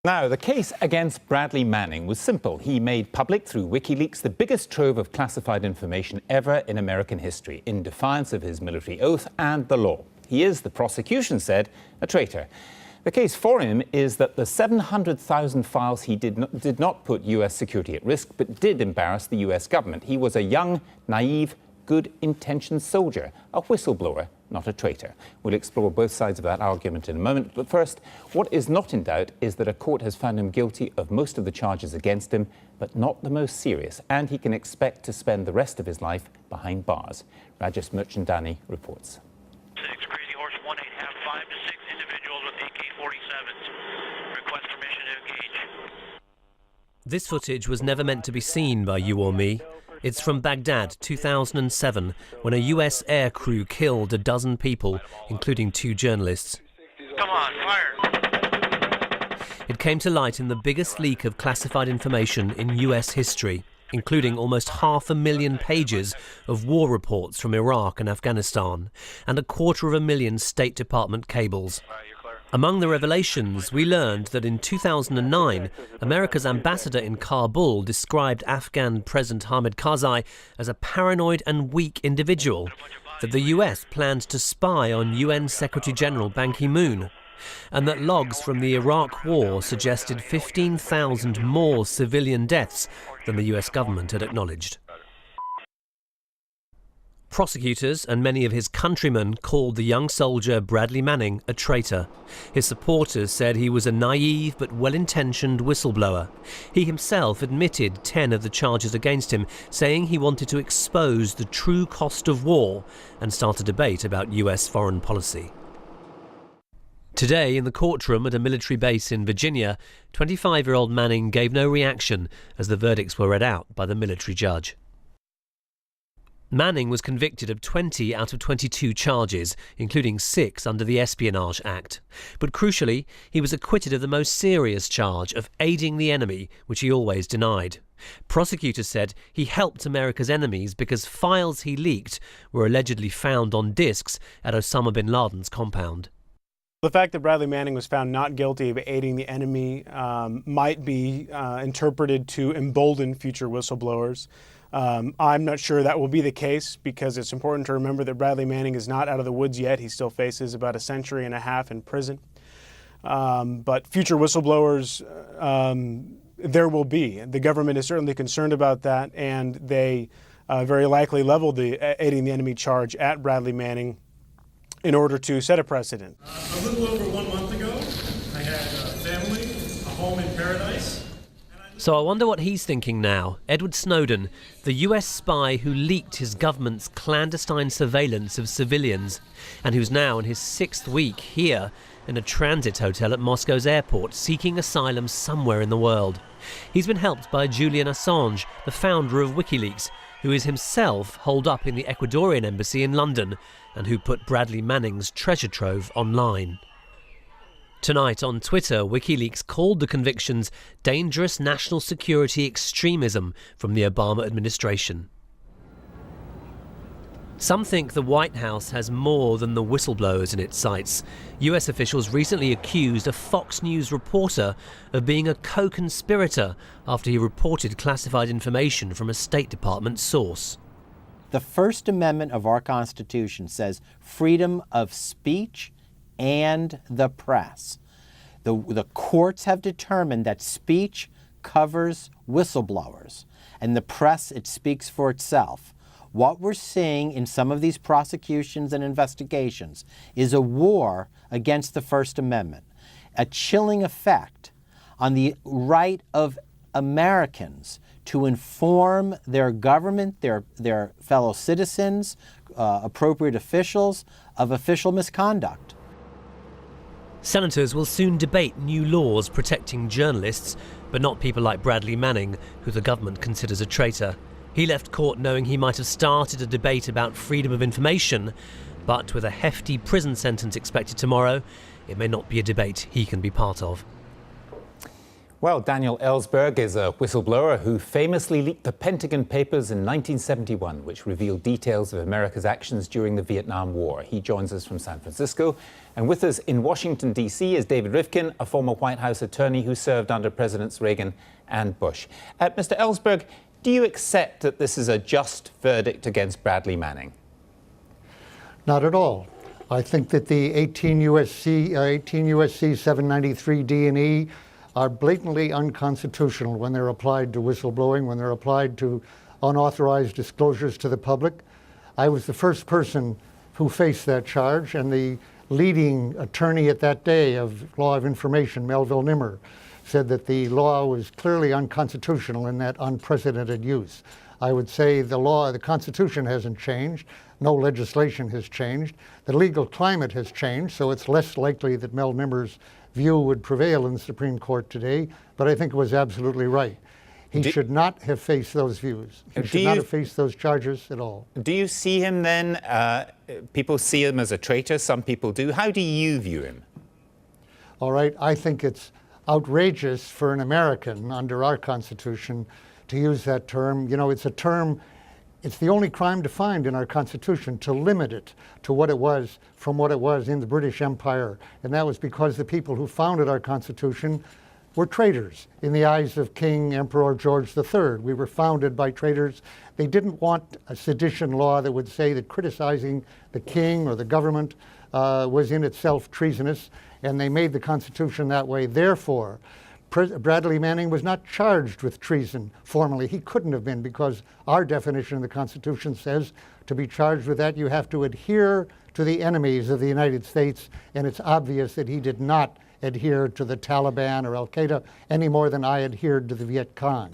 Now, the case against Bradley Manning was simple. He made public through WikiLeaks the biggest trove of classified information ever in American history, in defiance of his military oath and the law. He is, the prosecution said, a traitor. The case for him is that the 700,000 files he did not put US security at risk, but did embarrass the US government. He was a young, naive, good-intentioned soldier, a whistleblower, not a traitor. We'll explore both sides of that argument in a moment. But first, what is not in doubt is that a court has found him guilty of most of the charges against him, but not the most serious, and he can expect to spend the rest of his life behind bars. Rajesh Merchandani reports. 6, Crazy Horse 18, have 5 to 6 individuals with AK-47s. Request permission to engage. This footage was never meant to be seen by you or me. It's from Baghdad, 2007, when a US air crew killed a dozen people, including 2 journalists. Come on, fire! It came to light in the biggest leak of classified information in US history, including almost 500,000 pages of war reports from Iraq and Afghanistan, and 250,000 State Department cables. Among the revelations, we learned that in 2009, America's ambassador in Kabul described Afghan President Hamid Karzai as a paranoid and weak individual, that the US planned to spy on UN Secretary-General Ban Ki-moon, and that logs from the Iraq War suggested 15,000 more civilian deaths than the US government had acknowledged. Prosecutors and many of his countrymen called the young soldier Bradley Manning a traitor. His supporters said he was a naive but well-intentioned whistleblower. He himself admitted 10 of the charges against him, saying he wanted to expose the true cost of war and start a debate about US foreign policy. Today, in the courtroom at a military base in Virginia, 25-year-old Manning gave no reaction as the verdicts were read out by the military judge. Manning was convicted of 20 out of 22 charges, including 6 under the Espionage Act. But crucially, he was acquitted of the most serious charge of aiding the enemy, which he always denied. Prosecutors said he helped America's enemies because files he leaked were allegedly found on disks at Osama bin Laden's compound. The fact that Bradley Manning was found not guilty of aiding the enemy might be interpreted to embolden future whistleblowers. I'm not sure that will be the case, because it's important to remember that Bradley Manning is not out of the woods yet. He still faces about 1.5 centuries in prison. But future whistleblowers, there will be. The government is certainly concerned about that, and they very likely leveled the aiding the enemy charge at Bradley Manning in order to set a precedent. A little over 1 month ago, I had a family, a home in paradise. So I wonder what he's thinking now. Edward Snowden, the US spy who leaked his government's clandestine surveillance of civilians, and who's now in his 6th week here in a transit hotel at Moscow's airport, seeking asylum somewhere in the world. He's been helped by Julian Assange, the founder of WikiLeaks, who is himself holed up in the Ecuadorian embassy in London, and who put Bradley Manning's treasure trove online. Tonight on Twitter, WikiLeaks called the convictions dangerous national security extremism from the Obama administration. Some think the White House has more than the whistleblowers in its sights. US officials recently accused a Fox News reporter of being a co-conspirator after he reported classified information from a State Department source. The First Amendment of our Constitution says freedom of speech and the press. The courts have determined that speech covers whistleblowers, and the press, it speaks for itself. What we're seeing in some of these prosecutions and investigations is a war against the First Amendment, a chilling effect on the right of Americans to inform their government, their fellow citizens, appropriate officials, of official misconduct. Senators will soon debate new laws protecting journalists, but not people like Bradley Manning, who the government considers a traitor. He left court knowing he might have started a debate about freedom of information, but with a hefty prison sentence expected tomorrow, it may not be a debate he can be part of. Well, Daniel Ellsberg is a whistleblower who famously leaked the Pentagon Papers in 1971, which revealed details of America's actions during the Vietnam War. He joins us from San Francisco. And with us in Washington, D.C. is David Rifkin, a former White House attorney who served under Presidents Reagan and Bush. Mr. Ellsberg, do you accept that this is a just verdict against Bradley Manning? Not at all. I think that the 18 U.S.C. 793 D&E are blatantly unconstitutional when they're applied to whistleblowing, when they're applied to unauthorized disclosures to the public. I was the first person who faced that charge, and the leading attorney at that day of law of information, Melville Nimmer, said that the law was clearly unconstitutional in that unprecedented use. I would say the Constitution hasn't changed. No legislation has changed. The legal climate has changed, so it's less likely that Mel Nimmer's view would prevail in the Supreme Court today, but I think it was absolutely right. He should not have faced those views. He should not have faced those charges at all. Do you see him then? People see him as a traitor, some people do. How do you view him? All right, I think it's outrageous for an American under our Constitution to use that term. You know, it's a term, it's the only crime defined in our Constitution to limit it to what it was from what it was in the British Empire. And that was because the people who founded our Constitution were traitors in the eyes of King Emperor George III. We were founded by traitors. They didn't want a sedition law that would say that criticizing the king or the government was in itself treasonous, and they made the Constitution that way. Therefore, Bradley Manning was not charged with treason formally. He couldn't have been, because our definition of the Constitution says to be charged with that, you have to adhere to the enemies of the United States, and it's obvious that he did not adhere to the Taliban or Al-Qaeda any more than I adhered to the Viet Cong,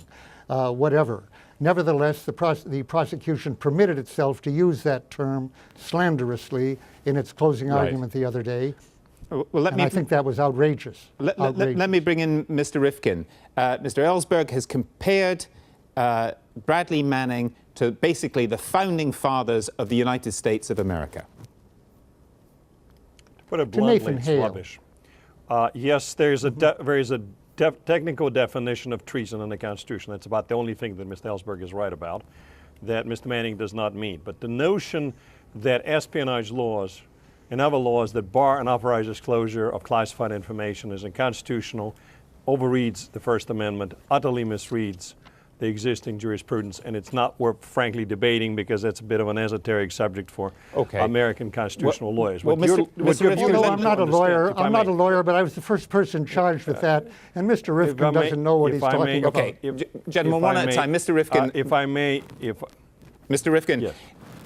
whatever. Nevertheless, the prosecution permitted itself to use that term slanderously in its closing argument the other day. Well, I think that was outrageous. Let me bring in Mr. Rifkin. Mr. Ellsberg has compared Bradley Manning to basically the founding fathers of the United States of America. To put it bluntly, it's rubbish. Yes, there's a technical definition of treason in the Constitution. That's about the only thing that Mr. Ellsberg is right about, that Mr. Manning does not meet. But the notion that espionage laws and other laws that bar unauthorized disclosure of classified information is unconstitutional, overreads the First Amendment, utterly misreads the existing jurisprudence, and it's not worth, frankly, debating, because that's a bit of an esoteric subject for American constitutional lawyers. Well, I'm not a lawyer. I'm not a lawyer, but I was the first person charged with that, and Mr. Rifkin doesn't know what he's talking about. Okay, gentlemen, one at a time. Mr. Rifkin. Mr. Rifkin. Yes.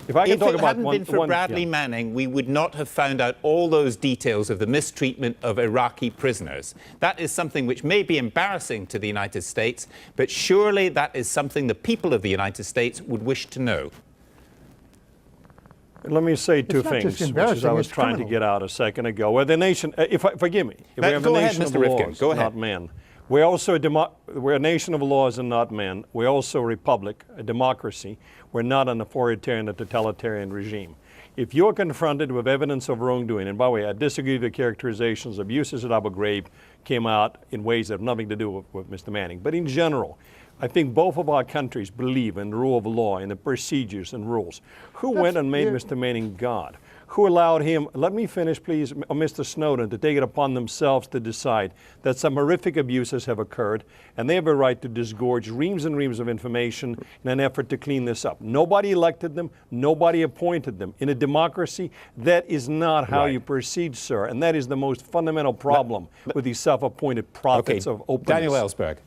If I can talk about it hadn't been for Bradley Manning, we would not have found out all those details of the mistreatment of Iraqi prisoners. That is something which may be embarrassing to the United States, but surely that is something the people of the United States would wish to know. Let me say two things, which is I was trying to get out a second ago. Where the nation, forgive me, if we have a nation of laws, not men. We're also we're a nation of laws and not men. We're also a republic, a democracy. We're not an authoritarian or totalitarian regime. If you're confronted with evidence of wrongdoing, and by the way, I disagree with the characterizations, abuses at Abu Ghraib came out in ways that have nothing to do with Mr. Manning. But in general, I think both of our countries believe in the rule of law, in the procedures and rules. Who went and made Mr. Manning God? Who allowed him, let me finish please, Mr. Snowden, to take it upon themselves to decide that some horrific abuses have occurred, and they have a right to disgorge reams and reams of information in an effort to clean this up. Nobody elected them, nobody appointed them. In a democracy, that is not how you proceed, sir, and that is the most fundamental problem with these self-appointed prophets of openness. Daniel Ellsberg.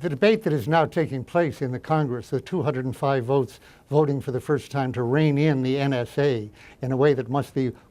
The debate that is now taking place in the Congress, the 205 votes voting for the first time to rein in the NSA in a way that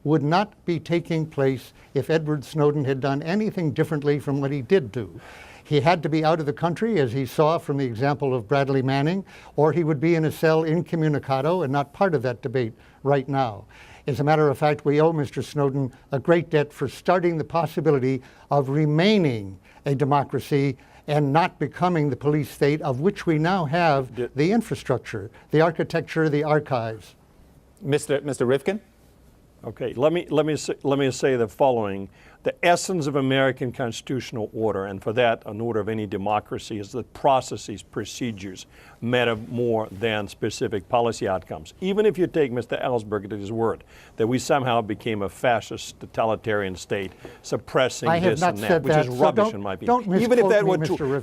would not be taking place if Edward Snowden had done anything differently from what he did do. He had to be out of the country, as he saw from the example of Bradley Manning, or he would be in a cell incommunicado and not part of that debate right now. As a matter of fact, we owe Mr. Snowden a great debt for starting the possibility of remaining a democracy and not becoming the police state of which we now have the infrastructure, the architecture, the archives. Mr. Rifkin? Okay, let me say the following. The essence of American constitutional order, and for that, an order of any democracy, is that processes, procedures matter more than specific policy outcomes. Even if you take Mr. Ellsberg at his word that we somehow became a fascist totalitarian state, suppressing this and that, which is rubbish in my opinion. Even if that were true,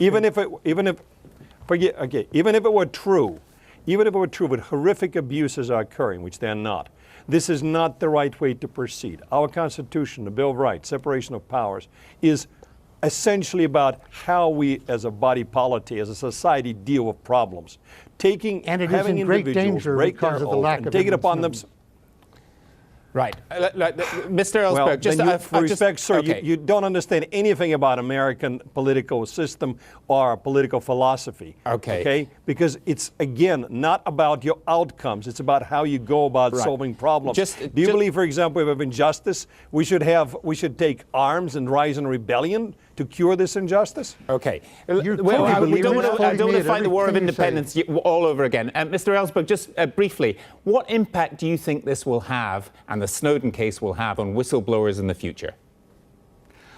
even if it were true, but horrific abuses are occurring, which they're not. This is not the right way to proceed. Our Constitution, the Bill of Rights, separation of powers, is essentially about how we as a body politic, as a society, deal with problems. Having individuals break their oath and take it upon themselves. Right. Mr. Ellsberg, well, respect, sir, okay. you don't understand anything about American political system or political philosophy. Okay. Because it's, again, not about your outcomes. It's about how you go about solving problems. Do you believe, for example, if we have injustice, we should take arms and rise in rebellion to cure this injustice? Okay. I don't want to fight the war of independence all over again. Mr. Ellsberg, just briefly, what impact do you think this will have, and the Snowden case will have, on whistleblowers in the future?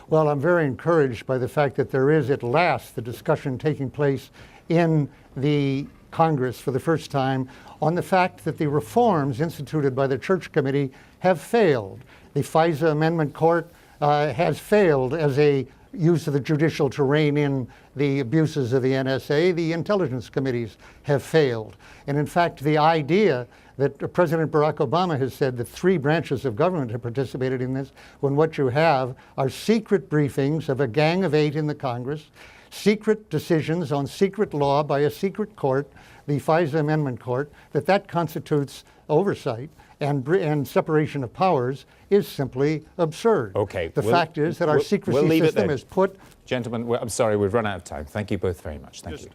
Well, I'm very encouraged by the fact that there is at last the discussion taking place in the Congress for the first time on the fact that the reforms instituted by the Church Committee have failed. The FISA Amendment Court has failed as a use of the judicial to rein in the abuses of the NSA. The intelligence committees have failed. And in fact, the idea that President Barack Obama has said that 3 branches of government have participated in this, when what you have are secret briefings of a gang of 8 in the Congress, secret decisions on secret law by a secret court, the FISA Amendment Court, that constitutes oversight and separation of powers is simply absurd. Okay. The fact is that our secrecy system is put... Gentlemen, I'm sorry, we've run out of time. Thank you both very much. Thank you.